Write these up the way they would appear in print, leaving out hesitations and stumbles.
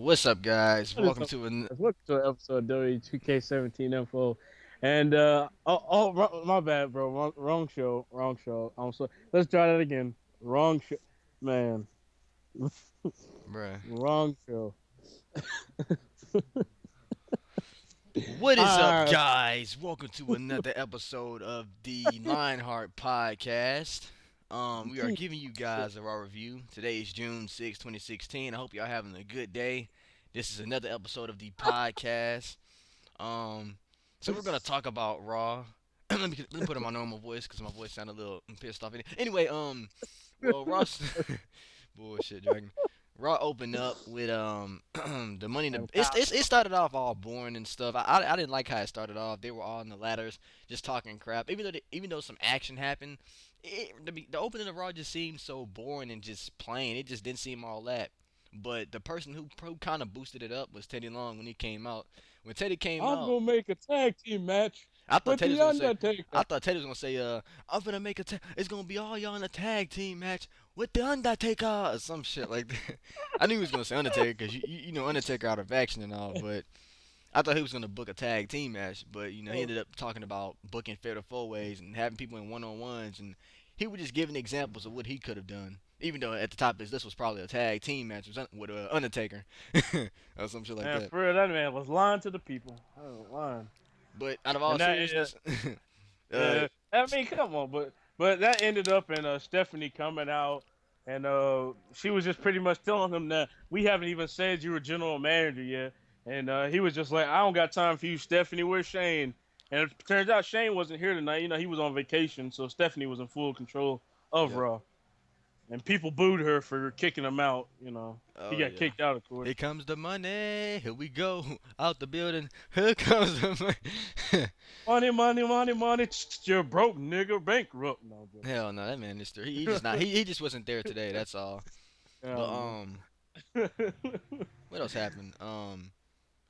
What's up, guys? What is Welcome up, to an. guys? Welcome to an episode of W2K17 Info. And my bad, bro. Wrong show. Wrong show. I'm so let's try that again. Wrong show, man. Bruh. Wrong show. What is up, Ah, guys? Welcome to another episode of the Lionheart podcast. We are giving you guys a raw review. Today is June 6, 2016. I hope y'all having a good day. This is another episode of the podcast. Um, so we're gonna talk about Raw. let me put in my normal voice because my voice sounded a little pissed off. Anyway, well, Ross, bullshit, Dragon. Raw opened up with the money. and It started off all boring and stuff. I didn't like how it started off. They were all in the ladders just talking crap. Even though some action happened, the opening of Raw just seemed so boring and just plain. It just didn't seem all that. But the person who kind of boosted it up was Teddy Long when he came out. When Teddy came I'm out, gonna make a tag team match I thought with Teddy was the gonna say. I Undertaker. thought Teddy was gonna say, I'm gonna make it's gonna be all y'all in a tag team match with the Undertaker or some shit like that. I knew he was gonna say Undertaker because you know Undertaker out of action and all, but I thought he was gonna book a tag team match. But he Oh, ended up talking about booking fatal four ways and having people in one on ones, and he was just giving examples of what he could have done. Even though at the top of his list was probably a tag team match with Undertaker or some shit like man, that. for real, that man was lying to the people. I was lying. But out of all And seriousness, uh, I mean, come on, but that ended up in Stephanie coming out, and she was just pretty much telling him that we haven't even said you were general manager yet, and he was just like, I don't got time for you, Stephanie. Where's Shane? And it turns out Shane wasn't here tonight. You know, he was on vacation, so Stephanie was in full control of yep. Raw, and people booed her for kicking him out. You know, he Oh got yeah. kicked out, of course. Here comes the money. Here we go. Out the building. Here comes the money. Money, money, money, money. You're broke, nigga, bankrupt. No, I'm joking. Hell no, that man is he just not he just wasn't there today, that's all. But Um, what else happened?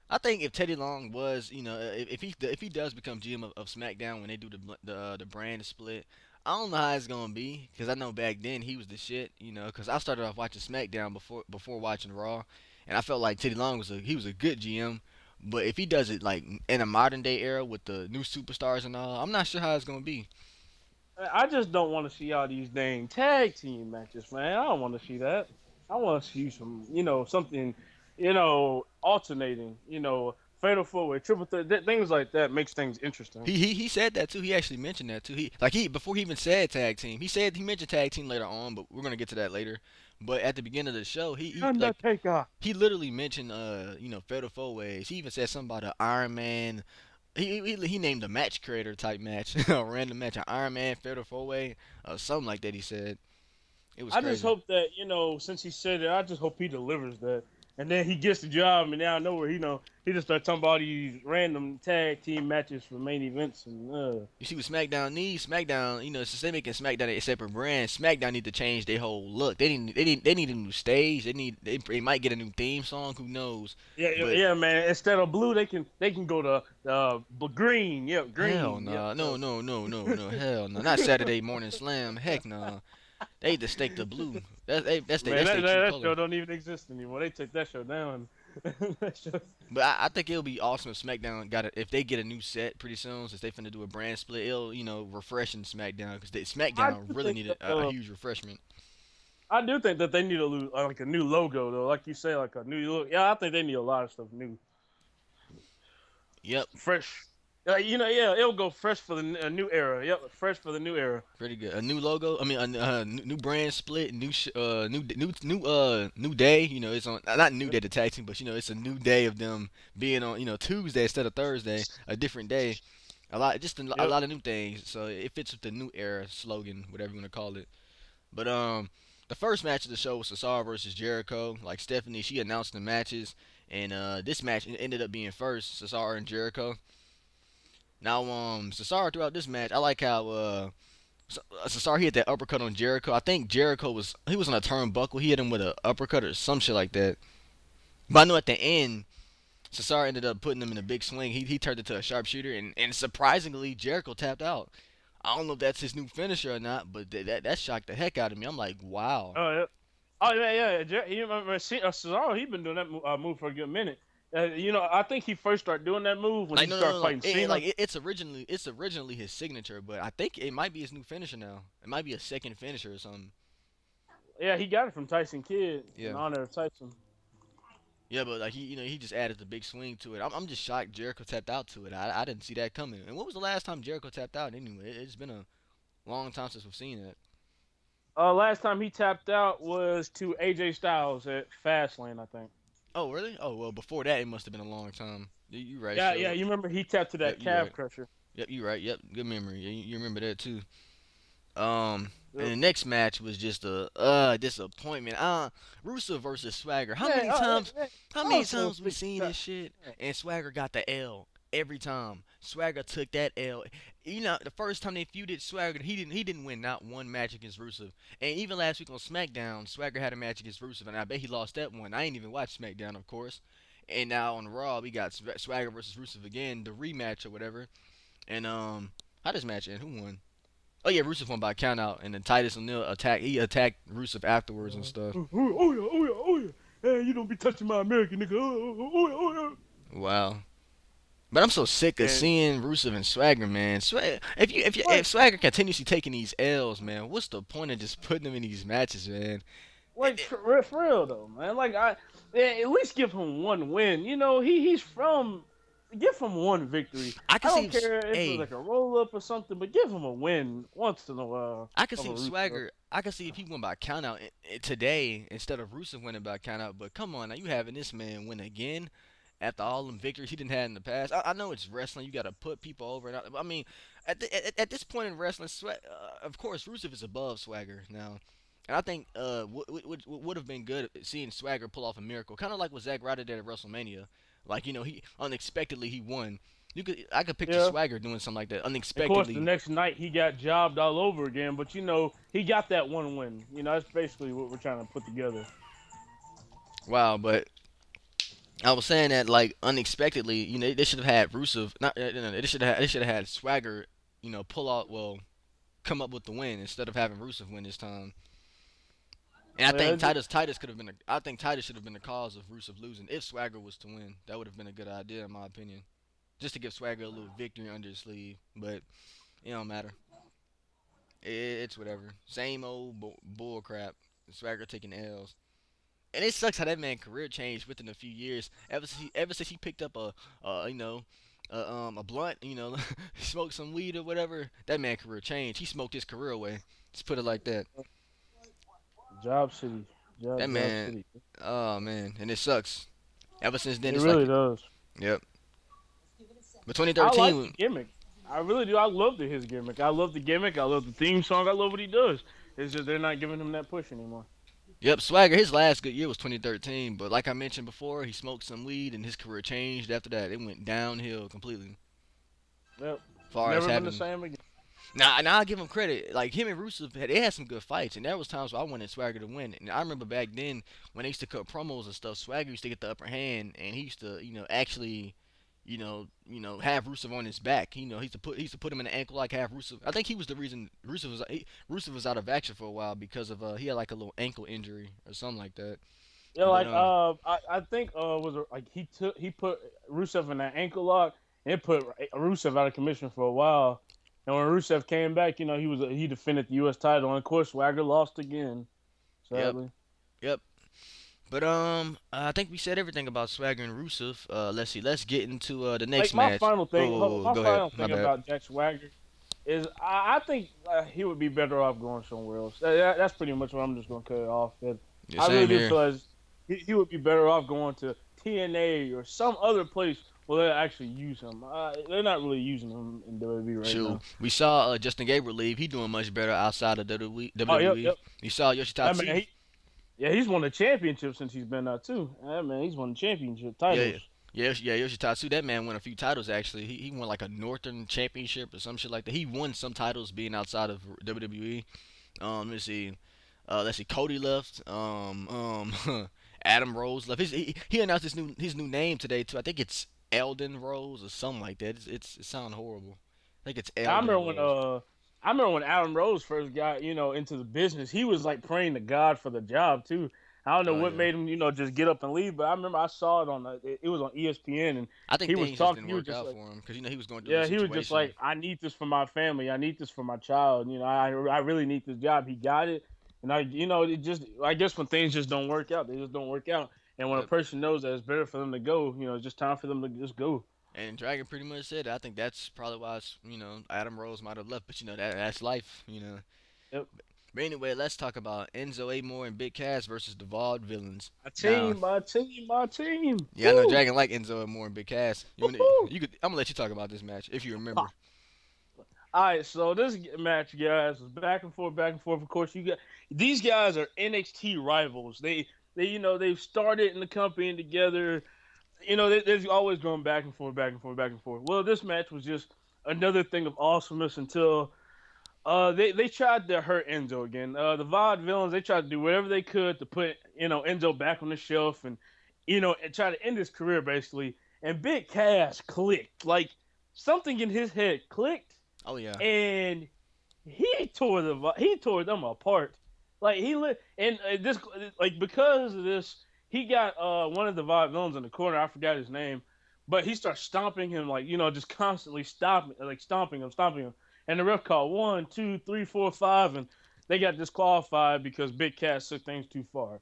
I think if Teddy Long was, if he does become GM of SmackDown when they do the brand split, I don't know how it's gonna be because I know back then he was the shit, because I started off watching SmackDown before watching Raw, and I felt like Teddy Long was a good GM. But if he does it like in a modern day era with the new superstars and all, I'm not sure how it's gonna be. I just don't want to see all these dang tag team matches, man. I don't want to see that. I want to see some, something, alternating, fatal four way, triple threat, things like that makes things interesting. He said that too. He actually mentioned that too. He before he even said tag team. He mentioned tag team later on, but we're gonna get to that later. But at the beginning of the show, Undertaker. he literally mentioned fatal four ways. He even said something about an Iron Man. He named a match creator type match, a random match, an Iron Man fatal four way, something like that. He said it was I just crazy. hope that since he said it, I just hope he delivers that, and then he gets the job, and now I know where he just start talking about these random tag team matches for main events, and You see what SmackDown needs? SmackDown, since they making SmackDown a separate brand, SmackDown need to change their whole look. They need a new stage. They might get a new theme song. Who knows? yeah, But yeah, man. Instead of blue, they can go to green. Yep, hell green. Yep. no, no, no, no, no, no, hell no. Not Saturday Morning Slam. Heck no. They need to stake the blue. Man, That's that, their that, true that show color. don't even exist anymore. They took that show down. that show, But I think it'll be awesome if SmackDown if they get a new set pretty soon, since they finna do a brand split. It'll refresh in SmackDown because I SmackDown do really think needed that a huge refreshment. I do think that they need like a new logo though, like you say, like a new look. Yeah, I think they need a lot of stuff new, Yep. fresh. Yeah, it'll go fresh for the new era. Yep, fresh for the new era. Pretty good. A new logo. I mean, new brand split. New day. It's on not new day to tag team, but it's a new day of them being on Tuesday instead of Thursday, a different day. A Yep. lot of new things. So it fits with the new era slogan, whatever you want to call it. But the first match of the show was Cesaro versus Jericho. Like Stephanie, she announced the matches, and this match ended up being first Cesaro and Jericho. Now Cesaro throughout this match, I like how Cesaro he hit that uppercut on Jericho. I think Jericho was on a turnbuckle. He hit him with an uppercut or some shit like that. But I know at the end, Cesaro ended up putting him in a big swing. He turned it to a sharpshooter, and surprisingly, Jericho tapped out. I don't know if that's his new finisher or not, but that shocked the heck out of me. I'm like, wow. Oh, yeah. Oh yeah, yeah. You remember Cesaro? He been doing that move for a good minute. I think he first started doing that move when Like he no, no, started no, no. fighting Cena. It's originally his signature, but I think it might be his new finisher now. It might be a second finisher or something. Yeah, he got it from Tyson Kidd in Yeah. honor of Tyson. Yeah, but like he just added the big swing to it. I'm just shocked Jericho tapped out to it. I didn't see that coming. And when was the last time Jericho tapped out anyway? It's been a long time since we've seen that. Last time he tapped out was to AJ Styles at Fastlane, I think. Oh really? Oh well, before that it must have been a long time. You right? Yeah, yeah. So You remember he tapped to yep, that you calf right. crusher. Yep, you right. Yep, good memory. Yeah, you remember that too. And Yep. the next match was just a disappointment. Rusev versus Swagger. How Man, many times? man, How I many was so times we sick. seen this shit? And Swagger got the L every time. Swagger took that L. You know, the first time they feuded, Swagger he didn't win not one match against Rusev. And even last week on SmackDown, Swagger had a match against Rusev, and I bet he lost that one. I ain't even watched SmackDown, of course. And now on Raw, we got Swagger versus Rusev again, the rematch or whatever. And how does match end? Who won? Oh yeah, Rusev won by count out, and then Titus O'Neil attacked. He attacked Rusev afterwards and stuff. Yeah, oh yeah, oh yeah. Hey, you don't be touching my American nigga. Oh yeah, oh Wow. But I'm so sick of yeah. And seeing Rusev and Swagger, man. If like, Swagger continuously taking these L's, man, what's the point of just putting him in these matches, man? It- like it- for real though, man. At least give him one win. He's from. Give him one victory. I I can see, don't care if it was hey, like a roll up or something, but give him a win once in a while I can see over if Rusev. Swagger. I can see if he won by countout today instead of Rusev winning by countout. But come on, now you having this man win again after all them victories he didn't have in the past. I know it's wrestling. You got to put people over. I mean, at this point in wrestling, of course, Rusev is above Swagger now. And I think would have been good seeing Swagger pull off a miracle, kind of like what Zack Ryder did at WrestleMania. Like he unexpectedly he won. I could picture Yeah. Swagger doing something like that Of course, the unexpectedly. next night he got jobbed all over again, but he got that one win. That's basically what we're trying to put together. Wow, but I was saying that like unexpectedly, they should have had Rusev. Not no, they should have had Swagger, pull out come up with the win instead of having Rusev win this time. And I Yeah, think Titus could have been. I think Titus should have been the cause of Rusev losing if Swagger was to win. That would have been a good idea in my opinion, just to give Swagger a little victory under his sleeve. But it don't matter. It's whatever. Same old bull crap. Swagger taking L's. And it sucks how that man career changed within a few years. Ever since he picked up a blunt, smoked some weed or whatever. That man career changed. He smoked his career away. Just put it like that. Job City, That Job man, City. oh man, and it sucks. Ever since then, It it's really like, does. yep. But I like the 2013, gimmick. I really do. I love his gimmick. I love the gimmick. I love the theme song. I love what he does. It's just they're not giving him that push anymore. yep, Swagger. His last good year was 2013. But like I mentioned before, he smoked some weed and his career changed after that. It went downhill completely. Yep. Far as Never been the having same again. now I give him credit. Like him and Rusev they had some good fights, and there was times where I wanted Swagger to win. And I remember back then when they used to cut promos and stuff, Swagger used to get the upper hand, and he used to actually have Rusev on his back. He used to put him in the ankle like have Rusev. I think he was the reason Rusev was out of action for a while because of he had like a little ankle injury or something like that. Yeah, But I think was it, like he put Rusev in that ankle lock and it put Rusev out of commission for a while. And when Rusev came back, he defended the U.S. title, and of course Swagger lost again, yep, sadly. yep. But I think we said everything about Swagger and Rusev. Let's see. Let's get into the next Like my match. final thing, Oh, my go ahead. final My thing bad. about Jack Swagger is I think he would be better off going somewhere else. That's pretty much what I'm just gonna cut it off. And Yeah, I really same do here. feel as he would be better off going to TNA or some other place where they actually use him. They're not really using him in WWE right Shoot, now. we saw Justin Gabriel leave. He doing much better outside of WWE. Oh, yep, WWE. yep. You saw That man, Yoshitatsu. yeah, he's won the championship since he's been out too. That man, he's won the championship titles. Yeah, yeah, Yoshitatsu. That man won a few titles actually. He won like a Northern Championship or some shit like that. He won some titles being outside of WWE. Let's see. Let's see. Cody left. Adam Rose left. He announced his new name today too. I think it's Eldon Rose or something like that. It sounds horrible. I think it's I remember Eldon when Rose. I remember when Adam Rose first got into the business. He was like praying to God for the job too. I don't know Oh what yeah. made him, just get up and leave. But I remember I saw it on it was on ESPN, and I think he was things just talking. didn't He was work just out like, for him because he was going through a yeah, he was just situation. like, I need this for my family. I need this for my child. I really need this job. He got it, and it just I guess when things just don't work out, they just don't work out. And when a Yep. person knows that it's better for them to go, it's just time for them to just go. And Dragon pretty much said it. I think that's probably why Adam Rose might have left, but that's life. Yep. But anyway, let's talk about Enzo Amore and Big Cass versus the Vaude-Villains. My Now, team, my team, my team. yeah, I know Woo! Dragon like Enzo Amore and Big Cass. Woo-hoo! You could. I'm gonna let you talk about this match if you remember. All right, so this match, guys, was back and forth, back and forth. Of course, you got these guys are NXT rivals. They've started in the company together. They're always going back and forth, back and forth, back and forth. Well, this match was just another thing of awesomeness until they tried to hurt Enzo again. The VOD villains, they tried to do whatever they could to put Enzo back on the shelf and try to end his career basically. And Big Cass clicked, like something in his head clicked, Oh yeah. and he tore them apart. Like he lit and this like because of this, he got one of the VOD villains in the corner. I forgot his name, but he starts stomping him like just constantly stomping him. And the ref called 1, 2, 3, 4, 5, and they got disqualified because Big Cass took things too far.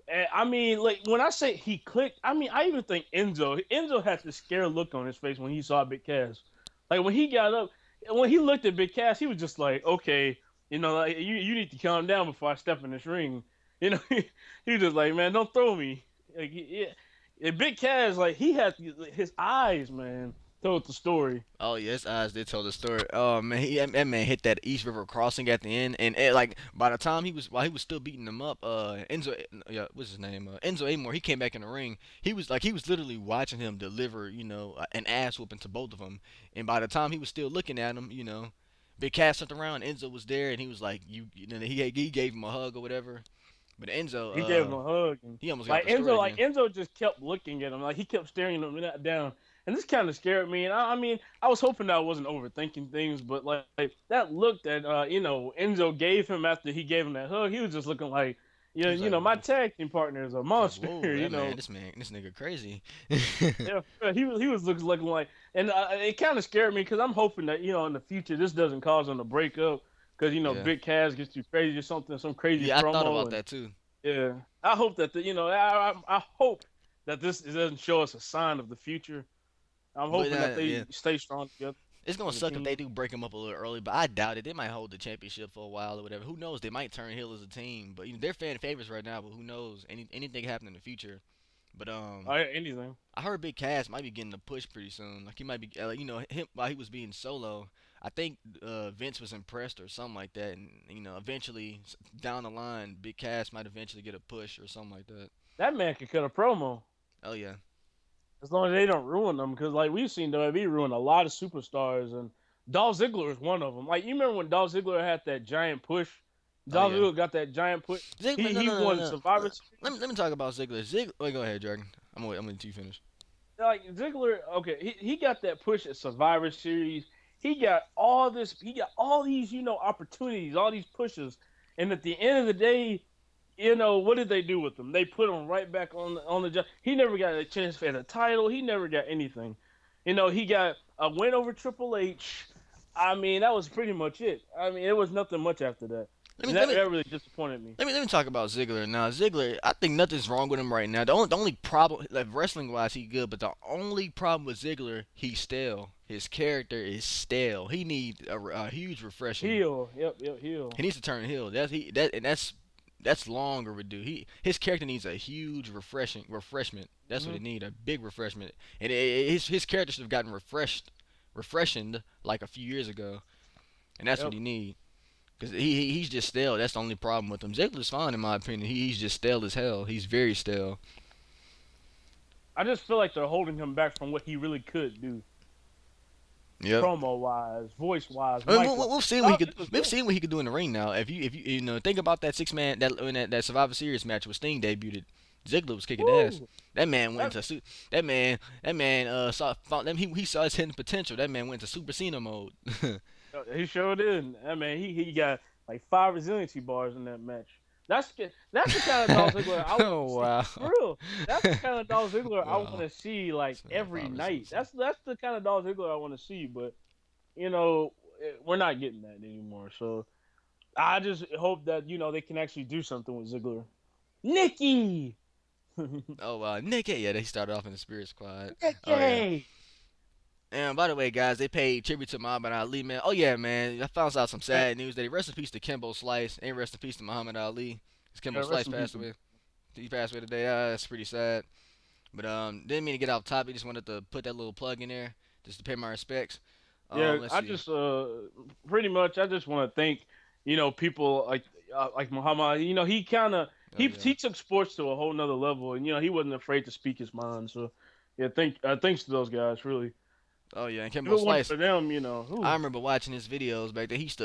And, I mean, like when I say he clicked, I mean I even think Enzo had this scared look on his face when he saw Big Cass. Like when he got up, when he looked at Big Cass, he was just like, okay, like you need to calm down before I step in this ring. He was just like, man, don't throw me. Like, yeah. And Big Cass, like he had his eyes, man, told the story. Oh yeah, his eyes did tell the story. Oh man, that man hit that East River crossing at the end, and like by the time while he was still beating him up, Enzo, yeah, what's his name? Enzo Amore. He came back in the ring. He was literally watching him deliver, an ass whooping to both of them. And by the time he was still looking at him, Big Cass turned around. Enzo was there, and he was like, he gave him a hug or whatever. But Enzo, He gave him a hug, and he almost got like the story Enzo, like again. Enzo just kept looking at him, like he kept staring him down, and this kind of scared me. And I mean, I was hoping that I wasn't overthinking things, but like that look that Enzo gave him after he gave him that hug, he was just looking like, He was like, my tag team partner is a it's like, monster, whoa, this nigga crazy. Yeah, he was looking like, and it kind of scared me because I'm hoping that in the future this doesn't cause them to break up because Yeah. Big Cass gets too crazy or something, some crazy Yeah, I thought promo, about and that too. yeah, I hope that I hope that this doesn't show us a sign of the future. I'm But hoping that yeah, they stay strong together it's gonna as a suck if they team. do break them up a little early. But I doubt it. They might hold the championship for a while or whatever. Who knows? They might turn heel as a team. But they're fan favorites right now. But who knows? Anything can happen in the future. But Anything. I heard Big Cass might be getting a push pretty soon. Like he might be, him while he was being solo. I think Vince was impressed or something like that, and eventually down the line, Big Cass might eventually get a push or something like that. That man could cut a promo Oh yeah, as long as they don't ruin them because like we've seen WWE ruin a lot of superstars and Dolph Ziggler is one of them. Like you remember when Dolph Ziggler had that giant push? oh Dolph yeah. Ziggler got that giant push. Ziggler, no, He no, no, won no. Survivor Let Series. me talk about Ziggler. Wait, go ahead, Dragon. I'm gonna let you finish. Like Ziggler, okay, he got that push at Survivor Series. He got all this. He got all these, opportunities, all these pushes, and at the end of the day, what did they do with him? They put him right back on the job. He never got a chance for the title. He never got anything. He got a win over Triple H. I mean, that was pretty much it. I mean, it was nothing much after that, Let me and let that me really disappointed me. let me talk about Ziggler now. Ziggler, I think nothing's wrong with him right now. The only problem, like wrestling wise, he good, but the only problem with Ziggler, he's stale. His character is stale. He needs a huge refreshing. Heel, yep, heel. He needs to turn heel. That's long overdue. His character needs a huge refreshment. That's what Hmm. it need, a big refreshment. And his character should have gotten refreshened like a few years ago, and that's what Yep. he need. Cause he's just stale. That's the only problem with him. Ziggler's fine in my opinion. He's just stale as hell. He's very stale. I just feel like they're holding him back from what he really could do, Yep. promo wise, voice wise, I mean, mic wise. we've seen what he Dolph could. Ziggler's We've good. seen what he could do in the ring now. If you think about that 6 man that Survivor Series match with Sting debuted, Ziggler was kicking ass. Woo! That man went That, into that man saw found them he saw his hidden potential. That man went to Super Cena mode. he showed in. I mean, he got like 5 resiliency bars in that match. That's the kind of Dolph Ziggler I want to Oh see. wow. For real, that's the kind of Dolph Ziggler I want Wow. to see like This man every probably so night. sick. That's the kind of Dolph Ziggler I want to see. But you know, we're not getting that anymore. So I just hope that they can actually do something with Ziggler. Nikki, Oh wow, Nick. Yeah, they started off in the Spirit Squad. Oh yeah. Nikki. And by the way, guys, they paid tribute to Muhammad Ali, man. Oh yeah, man. I found out some Man, sad news that rest in peace to Kimbo Slice, and rest in peace to Muhammad Ali. 'Cause Kimbo Slice rest in peace. passed away. He passed away today. That's pretty sad. But didn't mean to get off topic. Just wanted to put that little plug in there, just to pay my respects. Yeah, Let's I see. just pretty much I just want to thank people like Muhammad Ali. He kind of Oh he yeah. took sports to a whole nother level, and he wasn't afraid to speak his mind. So yeah, thanks to those guys really. Oh yeah, and If Kimbo it wasn't Slice. for them, I who remember watching his videos back then. He used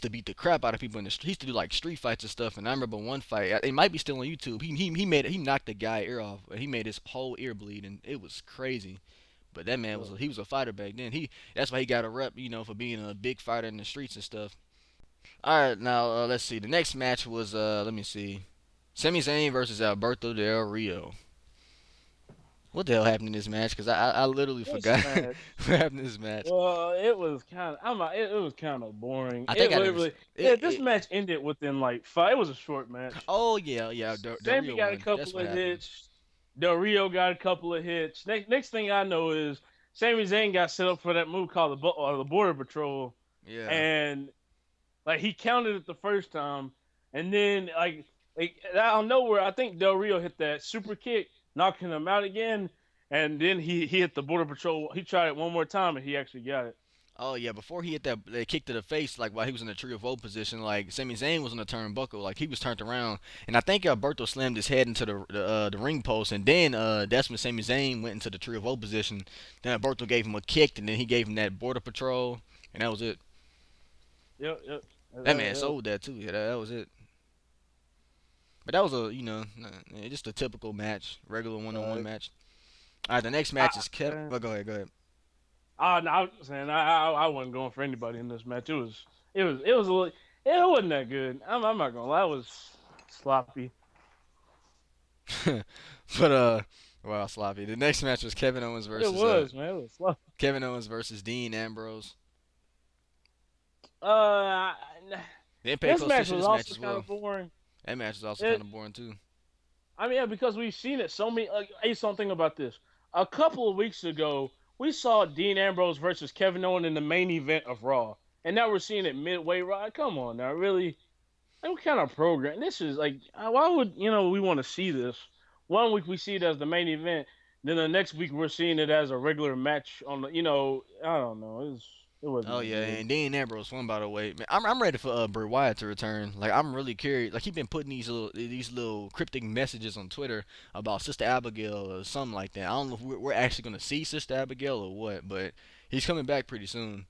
to beat the crap out of people in the street. He used to do like street fights and stuff. And I remember one fight. It might be still on YouTube. He knocked the guy ear off. He made his whole ear bleed, and it was crazy. But that man uh, he was a fighter back then. That's why he got a rep, for being a big fighter in the streets and stuff. All right, now let's see. The next match was let me see, Sami Zayn versus Alberto Del Rio. What the hell happened in this match? Cause I literally this forgot match. what happened in this match. Well, it was kind of it was kind of boring. I think It I really, never. really yeah. It, This it match ended within like five. It was a short match. Oh yeah, yeah, the Sammy real got a one. That's couple what of happened. hits. Del Rio got a couple of hits. Next thing I know is Sami Zayn got set up for that move called the Border Patrol, Yeah. and like he counted it the first time, and then like out of nowhere, I think Del Rio hit that super kick, knocking him out again, and then he hit the Border Patrol. He tried it one more time, and he actually got it. Oh yeah, before he hit that kick to the face, like while he was in the tree of woe position, like Sami Zayn was on the turnbuckle, like he was turned around, and I think Alberto slammed his head into the ring post, and then that's when Sami Zayn went into the tree of woe position. Then Alberto gave him a kick, and then he gave him that border patrol, and that was it. Yep, yep. That man sold that too. Yeah, that was it. But that was a just a typical match, regular one-on-one Uh, match. All right, the next I, match is kept. uh, Oh, go ahead, go ahead. no, I was saying I wasn't going for anybody in this match. It was a little, it wasn't that good. I'm not gonna lie, it was sloppy. But wow, sloppy. The next match was Kevin Owens It versus was, man. It was sloppy. Kevin Owens versus Dean Ambrose. Uh, They didn't pay this close match attention to was this match also as kind well. of boring. That match is also kind It, of boring too. I mean, yeah, because we've seen it so many. Hey, something about this. A couple of weeks ago, we saw Dean Ambrose versus Kevin Owens in the main event of Raw, and now we're seeing it midway. Raw. Come on, now, really? Like, what kind of program? This is like, why would we want to see this? One week we see it as the main event, then the next week we're seeing it as a regular match on the. I don't know. It wasn't Oh that yeah, good. and Dean Ambrose won by the way. Man, I'm ready for Bray Wyatt to return. Like I'm really curious. Like he been putting these little cryptic messages on Twitter about Sister Abigail or something like that. I don't know if we're actually gonna see Sister Abigail or what, but he's coming back pretty soon.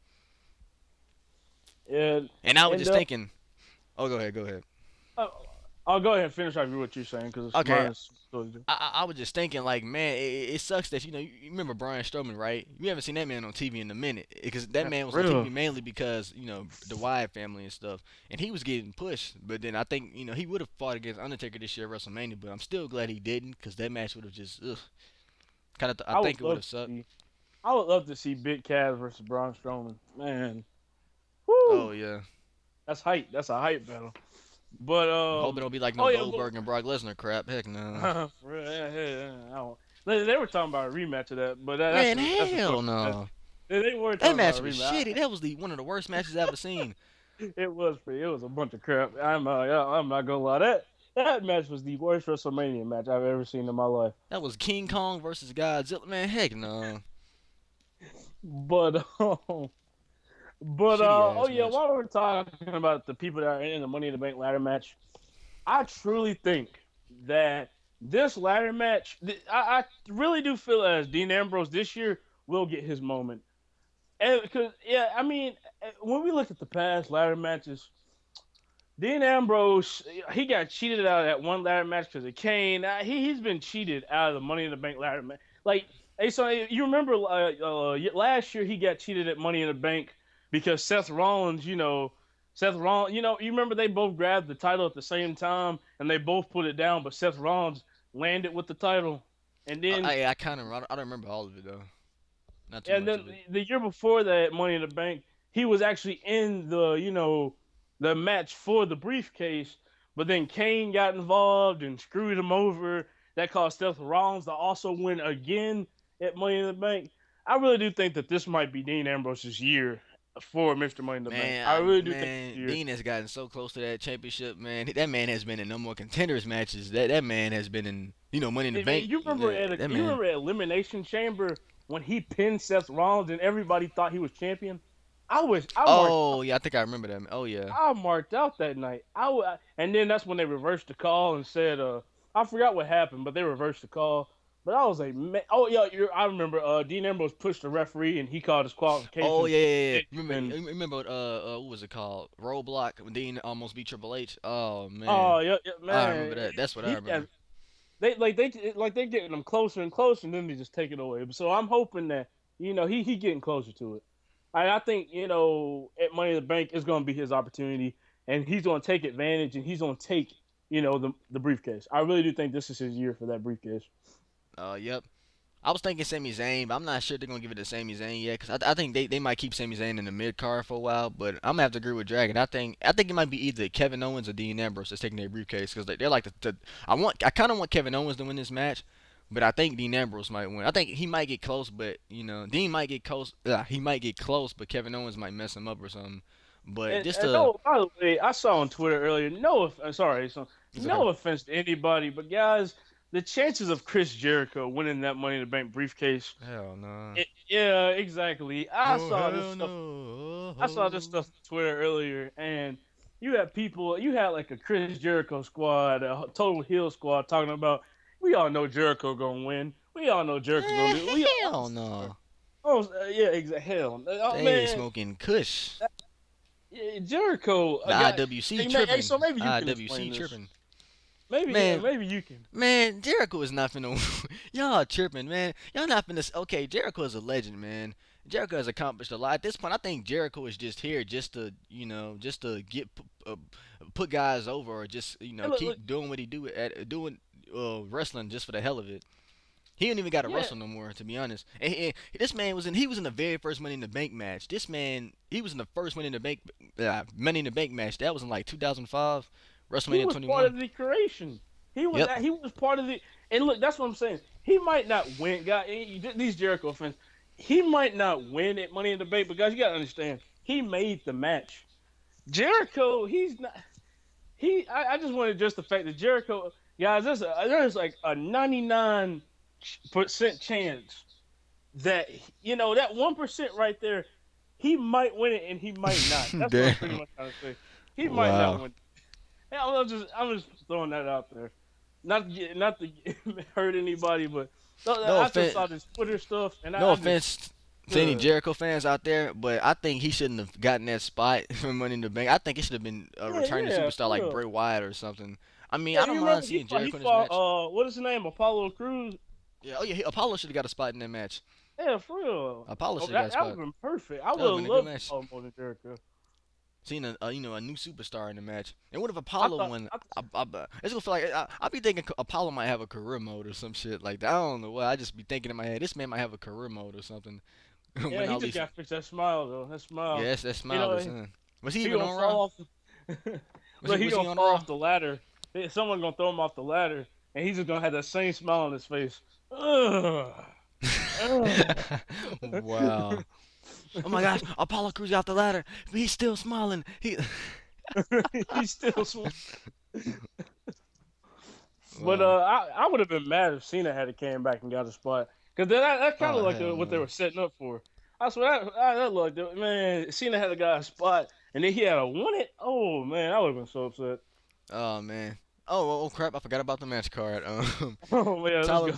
And And I was and just thinking. Oh, go ahead, go ahead. uh, I'll go ahead and finish off what you're saying because Okay, mine is totally different. I was just thinking, like, man, it sucks that you remember Braun Strowman, right? You haven't seen that man on TV in a minute because that Man, man was for on TV real. mainly because the Wyatt family and stuff, and he was getting pushed. But then I think he would have fought against Undertaker this year at WrestleMania, but I'm still glad he didn't because that match would have just kind of I I would think it would love have to sucked. see. I would love to see Big Cass versus Braun Strowman. Man, whoo, Oh yeah, that's hype. That's a hype battle. But I hope it don't be like no oh yeah, Goldberg and Brock Lesnar crap. Heck no, for real, I don't. They were talking about a rematch of that, but man, that's a hell short match. no. They were That talking about match a was rematch. shitty. That was the one of the worst matches I've ever seen. It was pretty. It was a bunch of crap. I'm not gonna lie. That match was the worst WrestleMania match I've ever seen in my life. That was King Kong versus Godzilla. Man, heck no. But Shitty oh ass yeah, match. while we're talking about the people that are in the Money in the Bank ladder match, I truly think that this ladder match, I really do feel as Dean Ambrose this year will get his moment. And because yeah, I mean, when we look at the past ladder matches, Dean Ambrose he got cheated out of that one ladder match because of Kane. He's been cheated out of the Money in the Bank ladder match. Like, hey, so you remember last year he got cheated at Money in the Bank because Seth Rollins, Seth Rollins, you remember they both grabbed the title at the same time and they both put it down, but Seth Rollins landed with the title, and then I kind of I don't remember all of it though. Not too and much then of it. the year before that, Money in the Bank, he was actually in the match for the briefcase, but then Kane got involved and screwed him over. That caused Seth Rollins to also win again at Money in the Bank. I really do think that this might be Dean Ambrose's year for Mr. Money in the Bank. I really do think this year. Dean has gotten so close to that championship, man. That man has been in no more contenders matches. That man has been in, Money in the Man, Bank. That you man. remember at Elimination Chamber when he pinned Seth Rollins and everybody thought he was champion? I marked Oh yeah, I think I remember that. Oh yeah. I marked out that night. And then that's when they reversed the call and said, I forgot what happened, but they reversed the call. But I was like, man, oh yeah, I remember. Dean Ambrose pushed the referee and he called his Oh qualification. yeah, yeah, yeah. And Remember what was it called? Roadblock when Dean almost beat Triple H. Oh man, oh yeah, yeah, I remember man, that. That's what I he remember. they getting them closer and closer, and then they just take it away. So I'm hoping that he getting closer to it. I think at Money in the Bank is going to be his opportunity, and he's going to take advantage, and he's going to take the briefcase. I really do think this is his year for that briefcase. Yep. I was thinking Sami Zayn, but I'm not sure they're gonna give it to Sami Zayn yet, because I think they might keep Sami Zayn in the mid card for a while. But I'm gonna have to agree with Dragon. I think it might be either Kevin Owens or Dean Ambrose that's taking their briefcase, because they're like I kind of want Kevin Owens to win this match, but I think Dean Ambrose might win. I think he might get close, but Dean might get close. He might get close, but Kevin Owens might mess him up or something. But just And to no, by the way, I saw on Twitter earlier. Sorry, so it's okay. no offense to anybody, but guys, the chances of Chris Jericho winning that Money in the Bank briefcase. Hell no. Yeah, exactly. Oh hell I saw this no. stuff on Twitter earlier, and you had like a Chris Jericho squad, a total heel squad talking about. We all know Jericho gonna win. We all know Jericho gonna do. We Hell no. yeah, exactly. Hell, oh They man, smoking Kush. yeah, Jericho, The a guy. IWC Hey, tripping. so maybe you can explain IWC this. tripping. Maybe, yeah, Man, maybe you can. man, Jericho is not finna. Y'all tripping, man. Y'all not finna. Okay, Jericho is a legend, man. Jericho has accomplished a lot. At this point, I think Jericho is just here just to, just to put guys over, or just, Hey, look, keep doing what he doing wrestling just for the hell of it. He ain't even got to yeah, wrestle no more, to be honest. And this man he was in the very first Money in the Bank match. This man, he was in the first Money in the Bank match. That was in like 2005, he WrestleMania was part 21. of the creation. Yep. He was part of the. And look, that's what I'm saying. He might not win, guys. These Jericho fans, he might not win at Money in the Bank, but guys, you gotta understand, he made the match. Jericho, he's not. I just wanted just the fact that Jericho, guys, there's like a 99% chance that that 1% right there, he might win it and he might not. That's what I'm pretty Damn. much trying to say. He might not Wow. win. Yeah, I'm just throwing that out there. Not to hurt anybody, but No I just saw offense. this Twitter stuff and No I just offense to any uh, Jericho fans out there, but I think he shouldn't have gotten that spot for Money in the Bank. I think it should have been a returning yeah, superstar for like real. Bray Wyatt or something. I mean, Yeah, I you don't mind remember seeing he Jericho in this fought match. what is his name, Apollo Cruz. Yeah. Oh yeah. Apollo should have got a spot in that match. Yeah, for real. Apollo Oh, should have got a that would spot. have been perfect. I That would would have have been a good loved match. Apollo more than Jericho. Seeing a new superstar in the match. And what if I Apollo thought won? It's gonna feel like I be thinking Apollo might have a career mode or some shit like that. I don't know what. I just be thinking in my head, this man might have a career mode or something. yeah, When he all just these, got to fix that smile though. That smile. yes, that You smile know, is in. Was he he even gonna on Raw? fall off. Was he Look, he was he gonna on fall Raw? off the ladder. Someone gonna throw him off the ladder, and he's just gonna have that same smile on his face. Ugh. Ugh. Wow. Oh my gosh, Apollo Crews got the ladder. But he's still smiling. He. He's still. But Wow. I would have been mad if Cena had came back and got a spot because that's kind Oh of like hell what they no. were setting up for. I swear that looked man. Cena had a guy a spot and then he had a won it. Oh man, I would have been so upset. Oh man. Oh crap! I forgot about the match card. Oh yeah, let's go.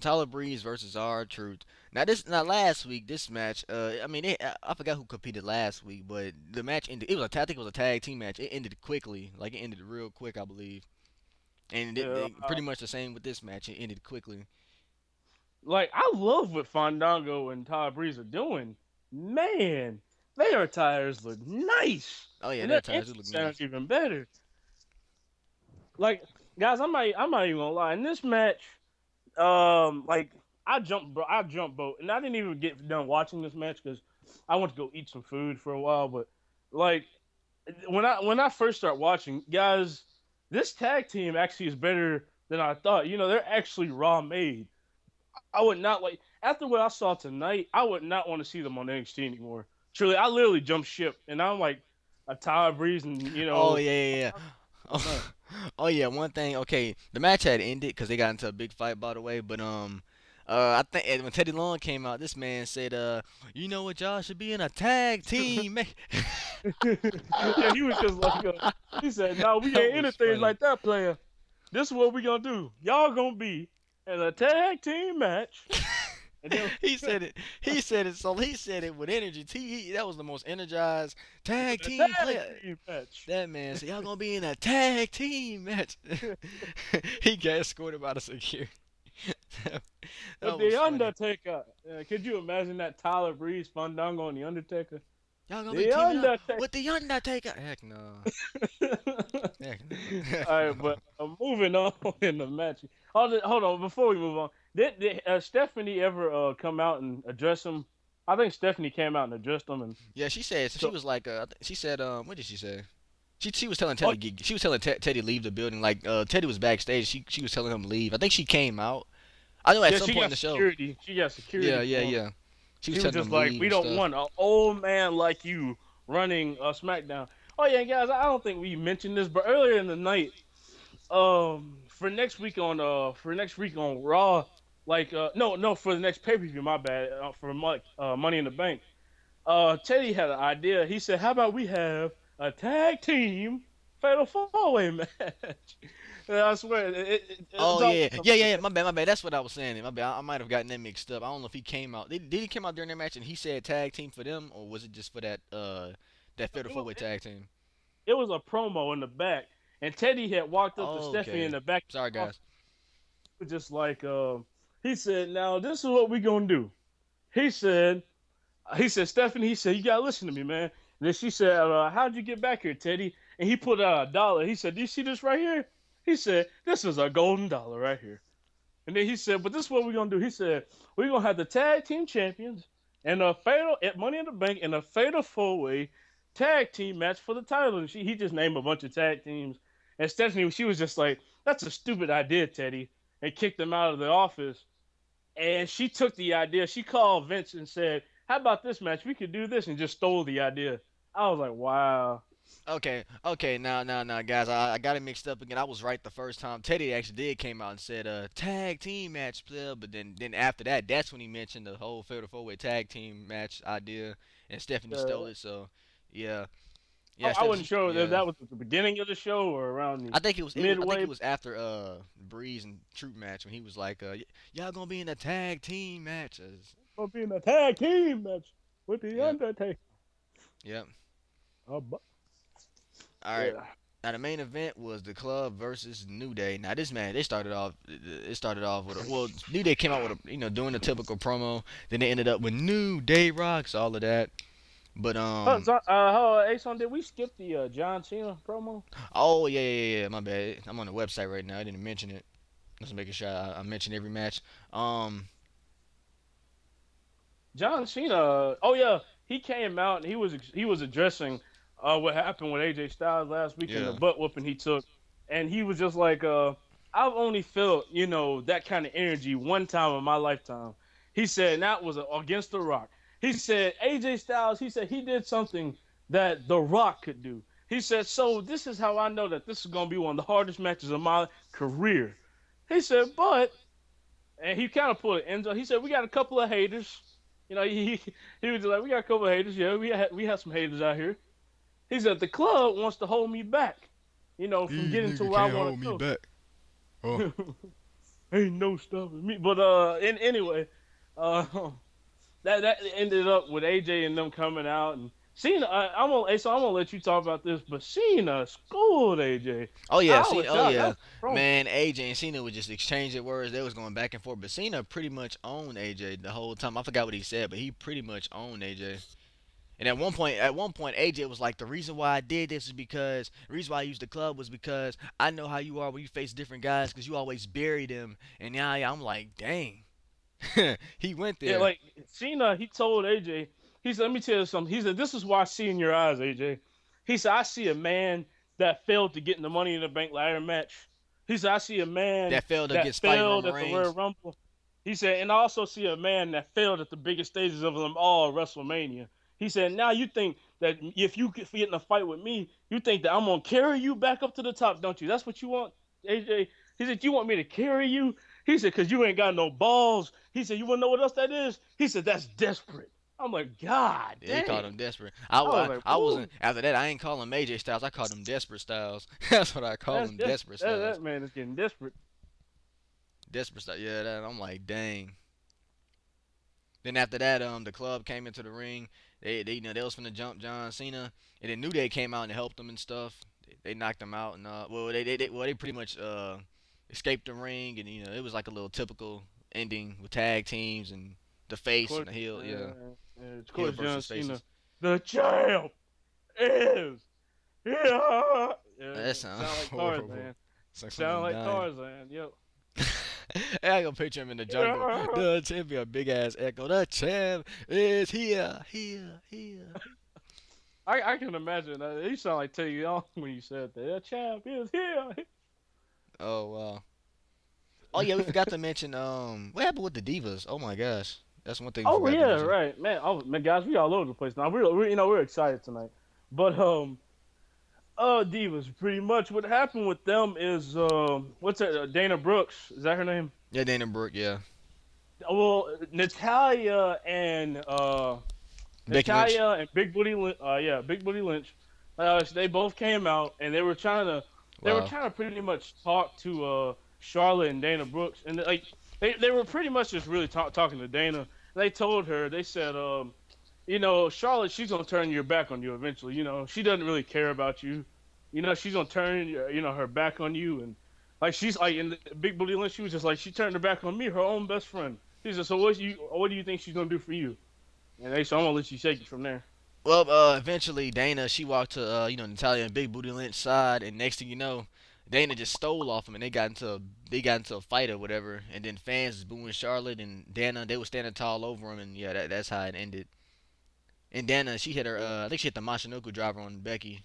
Tyler Breeze versus R Truth. Now last week this match. I mean, I forgot who competed last week, but the match ended. I think it was a tag team match. It ended quickly, like it ended real quick, I believe. And Yeah, pretty much the same with this match. It ended quickly. like I love what Fandango and Todd Breeze are doing. Man, Their tires look nice, Oh yeah, and their their tires do engine look sounds nice. even better. Like guys, I'm not even gonna lie. In this match, like I jumped boat, and I didn't even get done watching this match because I went to go eat some food for a while. But like when I first start watching, guys, this tag team actually is better than I thought. They're actually raw made. I would not like after what I saw tonight. I would not want to see them on NXT anymore. Truly, I literally jumped ship, and I'm like a Tyler Breeze, and Oh yeah, yeah, yeah. tonight. Oh, oh yeah. One thing. Okay, the match had ended because they got into a big fight, by the way. But I think when Teddy Long came out, this man said, you know what, y'all should be in a tag team, man. Yeah, he was just like, he said, "No, we That ain't was anything funny. like that, player. This is what we gonna do. Y'all gonna be in a tag team match, and then He said it. He said it. So he said it with energy. That was the most energized tag a team tag player. team match." That man said, y'all gonna be in a tag team match. He got escorted by the security. that, With that was the funny. Undertaker. Could you imagine that Tyler Breeze Fandango and the Undertaker? Y'all gonna be The teaming up Undertaker. with the Undertaker. Heck no. Heck no. Heck All right, no. but moving on in the match. Hold on, before we move on, did Stephanie ever come out and address him? I think Stephanie came out and addressed him, and Yeah, she said, so she so was like, she said, what did she say? She was telling oh Teddy leave the building. Like Teddy was backstage. She was telling him leave. I think she came out. I know at yeah, some she point in got the show. security. She got security Yeah, yeah, for him. yeah. She was She was telling just him like, leave we and don't stuff. want an old man like you running SmackDown. Oh yeah, guys, I don't think we mentioned this, but earlier in the night, for next week on Raw, like no for the next pay per view, my bad, for Money in the Bank. Teddy had an idea. He said, "How about we have a tag team fatal four way match?" And I swear, it's Oh always yeah, something yeah, yeah, like yeah. that. My bad. That's what I was saying. My bad. I might have gotten that mixed up. I don't know if he came out. Did he come out during that match and he said tag team for them, or was it just for that fatal It four was, way tag team? it was a promo in the back, and Teddy had walked up to Oh, Stephanie in okay. the back Sorry, of the office, guys. just like he said, "Now this is what we gonna do." He said, Stephanie, he said, "You gotta listen to me, man." And then she said, "How'd you get back here, Teddy?" And he put out $1. He said, "Do you see this right here?" He said, "This is a golden dollar right here." And then he said, "But this is what we're gonna do." He said, "We're gonna have the tag team champions and a fatal at Money in the Bank and a fatal four-way tag team match for the title." And he just named a bunch of tag teams. And Stephanie, she was just like, "That's a stupid idea, Teddy," and kicked him out of the office. And she took the idea. She called Vince and said, "How about this match? We could do this," and just stole the idea. I was like, "Wow." Okay, okay. Now, guys. I got it mixed up again. I was right the first time. Teddy actually did came out and said tag team match player, but then after that, that's when he mentioned the whole fatal four way tag team match idea, and Stephanie stole Uh, it. So yeah, I, yeah, I Stephanie. wasn't sure if Yeah. that was at the beginning of the show or around the I think midway. it was after Breeze and Troop match when he was like y'all gonna be in a tag team matches. Gonna be in a tag team match with the Yep. Undertaker. Yep. Bu- All right. yeah. Now the main event was the club versus New Day. Now this man, they started off. It started off with New Day came out with doing the typical promo. Then they ended up with New Day rocks, all of that. But Ason, did we skip the John Cena promo? oh yeah, yeah, yeah, my bad. I'm on the website right now. I didn't mention it. Just making sure I mention every match. Um, John Cena. Oh yeah, he came out and he was addressing what happened with AJ Styles last week and the yeah. butt whooping he took, and he was just like, I've only felt that kind of energy one time in my lifetime. He said and that was against The Rock. He said AJ Styles. He said he did something that The Rock could do. He said, so this is how I know that this is gonna be one of the hardest matches of my career. He said, but and he kind of pulled it. And he said, "We got a couple of haters." He was just like, "We got a couple of haters. Yeah, we have some haters out here." He said, "The club wants to hold me back, from These getting to niggas where I can't want hold me to back. Oh. go." Ain't no stopping me. But anyway, uh, that ended up with AJ and them coming out and Cena. I'm gonna let you talk about this, but Cena schooled AJ. Oh yeah, I Cena. was Oh shocked. That yeah, was strong. man. AJ and Cena would just exchanging words. They was going back and forth, but Cena pretty much owned AJ the whole time. I forgot what he said, but he pretty much owned AJ. And at one point, AJ was like, the reason why I did this is because the reason why I used the club was because I know how you are when you face different guys because you always bury them. And now I'm like, dang, he went Yeah, there. like Cena, he told AJ, he said, "Let me tell you something." He said, "This is why I see in your eyes, AJ." He said, "I see a man that failed to get in the Money in the Bank ladder match." He said, "I see a man That failed that against fighting failed Roman at the Royal Reigns. Rumble." He said, "And I also see a man that failed at the biggest stages of them all, WrestleMania." He said, "Now you think that if you get in a fight with me, you think that I'm gonna carry you back up to the top, don't you? That's what you want, AJ." He said, "You want me to carry you?" He said, "Cause you ain't got no balls." He said, "You wanna know what else that is?" He said, "That's desperate." I'm like, God Yeah, he called him dang. desperate. I was like, I wasn't woo, after that. I ain't call him AJ Styles. I called him Desperate Styles. That's what I call that's him, just Desperate that, Styles. that man is getting desperate. Desperate Styles. Yeah, that I'm like, dang. Then after that, the club came into the ring. They they was finna jump John Cena, and then New Day came out and helped them and stuff. They knocked him out, and well, they pretty much escaped the ring, and it was like a little typical ending with tag teams and the Of face course, and the heel, yeah, of heel course, John versus Cena, faces. the champ is here. Yeah, That sounds sound like horrible. Tarzan. It's like Sound someone like dying. Tarzan. Yo. I gonna picture him in the jungle. The champ be a big ass echo. The champ is here, here, here. I can imagine that. You sound like Teddy Young when you said that. The champ is here. Oh wow. Oh yeah, we forgot to mention what happened with the divas. Oh my gosh, that's one thing we Oh forgot to yeah, mention. right, man. Oh man, guys, we all over the place now. We're excited tonight, but Divas. Pretty much what happened with them is what's that? Dana Brooks, is that her name? Yeah, Dana Brooke. Yeah, Well, Becky Lynch. Natalia and Big Booty Lynch. They both came out and they were Wow. trying to pretty much talk to Charlotte and Dana Brooks, and like they were pretty much just really talking to Dana. They told her, they said, Charlotte, she's gonna turn your back on you eventually. She doesn't really care about you. She's gonna turn her back on you, and like she's like in the Big Booty Lynch, she was just like she turned her back on me, her own best friend. She said, so what do you think she's gonna do for you? And so I'm gonna let you shake it from there. Well, eventually Dana she walked to Natalia and Big Booty Lynch's side, and next thing you know, Dana just stole off him, and they got into a fight or whatever, and then fans was booing Charlotte and Dana. They were standing tall over him, and yeah, that's how it ended. And Dana she hit her. Yeah. I think she hit the Machinoku driver on Becky.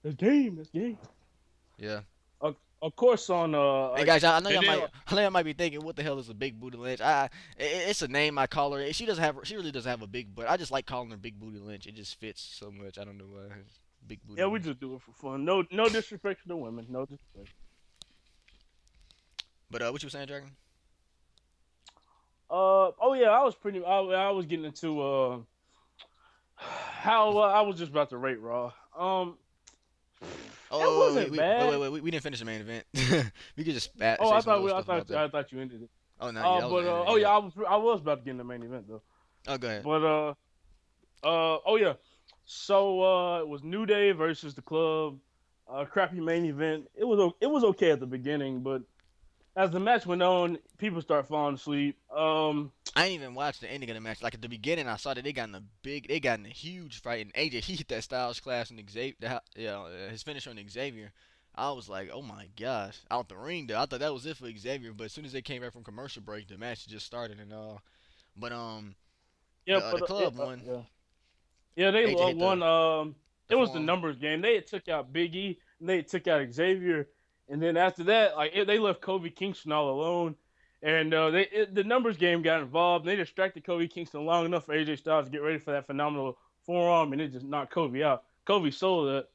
That's game. That's game. Yeah. Of course, on And like, guys, I know and y'all then might, I know y'all might be thinking, what the hell is a big booty lynch? It's a name I call her. She really doesn't have a big butt. I just like calling her Big Booty Lynch. It just fits so much. I don't know why. Big Booty yeah, we Lynch. just do it for fun. No disrespect to the women. No disrespect. But what you were saying, Dragon? Oh yeah, I was getting into how I was just about to rate Raw. It Oh, wasn't bad. we didn't finish the main event. We could just Oh, say some little I stuff about that. thought you ended it. Oh no, yeah, that was But the end. oh Yeah. yeah, I was about to get in the main event though. Oh, go ahead. But oh yeah. So it was New Day versus the Club. Crappy main event. It was okay at the beginning, but as the match went on, people start falling asleep. I didn't even watch the ending of the match. Like at the beginning, I saw that they got in a huge fight, and AJ he hit that Styles clash and Xavier, his finisher on Xavier. I was like, oh my gosh, out the ring though. I thought that was it for Xavier, but as soon as they came back from commercial break, the match just started and But yeah, the club won. yeah. Yeah, they AJ hit won. the It was the forearm. numbers game. They had took out Big E and they took out Xavier, and then after that, like they left Kobe Kingston all alone, and the numbers game got involved. And they distracted Kobe Kingston long enough for AJ Styles to get ready for that phenomenal forearm, and it just knocked Kobe out. Kobe sold it.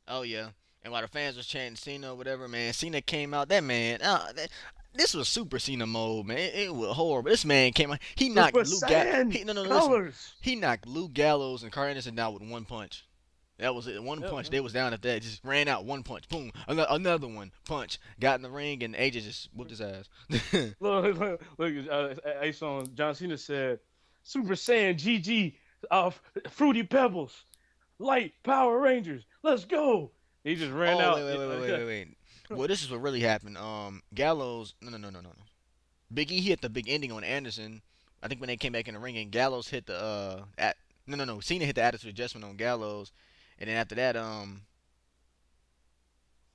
Oh yeah, and while the fans was chanting Cena or whatever, man, Cena came out. That man, this was Super Cena mode, man. It was horrible. This man came out. He knocked Super Luke. Ga- Saiyan he no no no listen. colors. He knocked Luke Gallows and Carl Anderson down with one punch. That was it. One Yep. punch. They was down at that. Just ran out. One punch. Boom. Another one. Punch. Got in the ring and AJ just whooped his ass. Look, Ace on John Cena said, "Super Saiyan GG of Fruity Pebbles, Light Power Rangers, let's go." He just ran Oh out. wait. Well, this is what really happened. Gallows. No. Big E hit the big ending on Anderson I think when they came back in the ring and Gallows hit the at no, Cena hit the attitude adjustment on Gallows, and then after that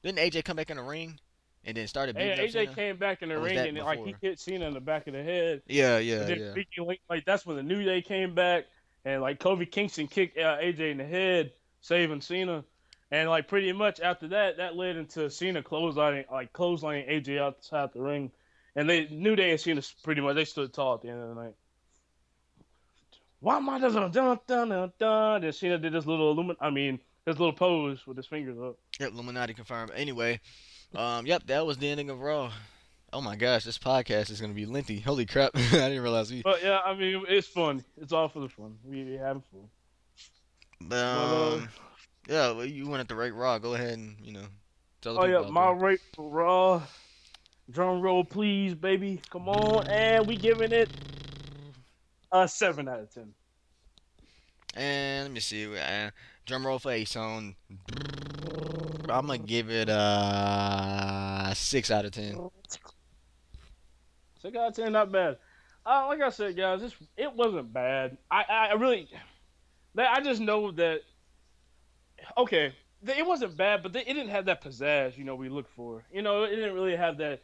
didn't AJ come back in the ring and then started beating up AJ Cena? came back in the Or was ring that and like he before? hit Cena in the back of the head, Yeah, but yeah, then yeah. Vicky Link, like that's when the New Day came back and like Kofi Kingston kicked AJ in the head, saving Cena, and like pretty much after that, that led into Cena clotheslining AJ outside the ring, and they New Day and Cena pretty much they stood tall at the end of the night. Why am I dun dun dun dun dun? And Cena did this little his little pose with his fingers up. Yep, Illuminati confirmed. Anyway, yep, that was the ending of Raw. Oh my gosh, this podcast is gonna be lengthy. Holy crap! I didn't realize we. But yeah, I mean it's fun. It's all for the fun. We having fun. But But yeah, well, you went at the right Raw. Go ahead and tell the oh yeah, people out my there. rate for Raw. Drum roll, please, baby. Come on, and we giving it a 7 out of 10. And let me see. Drum roll for A Song. I'm gonna give it 6 out of 10. 6 out of 10, not bad. Like I said, guys, it wasn't bad. I really, I just know that okay, it wasn't bad, but it didn't have that pizzazz, we look for. It didn't really have that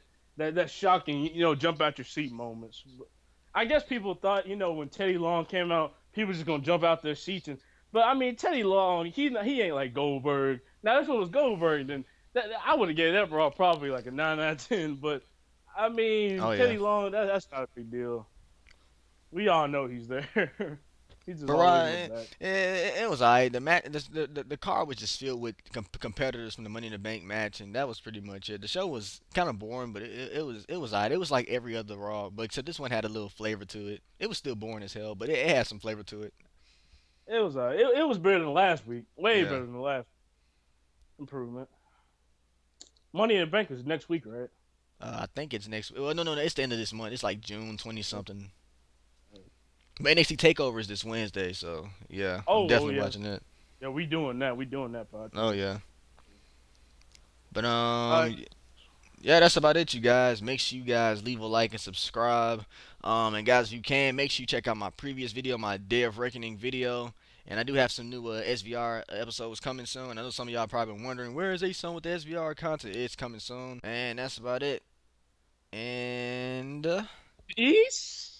shocking, jump out your seat moments. I guess people thought, when Teddy Long came out, people were just gonna jump out their seats but I mean, Teddy Long, he ain't like Goldberg. Now, if it was Goldberg, then I would have gave that bro probably like a 9 out of 10. But I mean, Oh yeah. Teddy Long, that's not a big deal. We all know he's there. He just But always Raw, look back. it was alright. The card was just filled with competitors from the Money in the Bank match, and that was pretty much it. The show was kind of boring, but it was alright. It was like every other Raw, but except this one had a little flavor to it. It was still boring as hell, but it had some flavor to it. It was better than last week. Way Yeah. better than the last improvement. Money in the Bank is next week, right? I think it's next. Well, no, it's the end of this month. It's like June 20 something. But NXT Takeover is this Wednesday, so yeah, I'm Oh definitely yeah, watching it. yeah. We doing that. We doing that Oh podcast. yeah. But All right. yeah, that's about it, you guys. Make sure you guys leave a like and subscribe. And guys, if you can, make sure you check out my previous video, my Day of Reckoning video. And I do have some new SVR episodes coming soon. I know some of y'all probably been wondering where is A-Son with the SVR content. It's coming soon. And that's about it. And Peace.